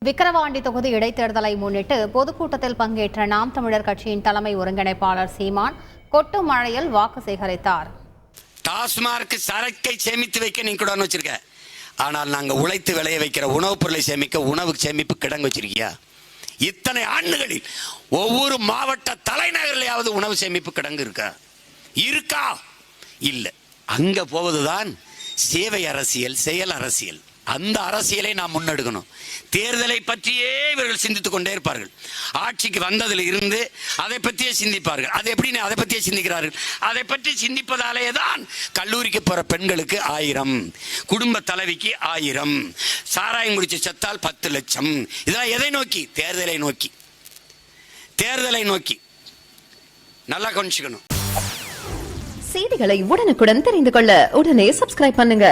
விக்கிரவாண்டி தொகுதி இடைத்தேர்தலை முன்னிட்டு பொதுக்கூட்டத்தில் பங்கேற்ற நாம் தமிழர் கட்சியின் தலைமை ஒருங்கிணைப்பாளர் சீமான் கொட்டு மழையில் வாக்கு சேகரித்தார். டாஸ்மார்க் சரக்கை சேமித்து வைக்க நீங்க கூட வச்சிருக்க, ஆனால் நாங்க உழைத்து விளைய வைக்கிற உணவுப் பொருளை சேமிக்க உணவு சேமிப்பு கிடங்கு வச்சிருக்கியா? இத்தனை ஆண்டுகளில் ஒவ்வொரு மாவட்ட தலைநகரிலேயாவது உணவு சேமிப்பு கிடங்கு இருக்கா? இல்ல. அங்க போவதுதான் சேவை அரசியல், செயல் அரசியல். அந்த அரசியலை நாம் முன்னெடுக்கணும். தேர்தலை பற்றியே இவர்கள் சிந்தித்துக் கொண்டே இருப்பார்கள். ஆட்சிக்கு வந்ததில் இருந்து அதை பற்றியே சிந்திப்பார்கள். அது எப்படி அதை பற்றியே சிந்திக்கிறார்கள்? அதை பற்றி சிந்திப்பதாலே தான் கல்லூரிக்கு போற பெண்களுக்கு 1000, குடும்ப தலைவிக்கு 1000, சாராயம் குடிச்சு செத்தால் 10 லட்சம். இதெல்லாம் எதை நோக்கி? தேர்தலை நோக்கி. தேர்தலை நோக்கி. நல்லா கவனிச்சுக்கணும். செய்திகளை உடனுக்குடன் தெரிந்து கொள்ள உடனே சப்ஸ்கிரைப் பண்ணுங்க.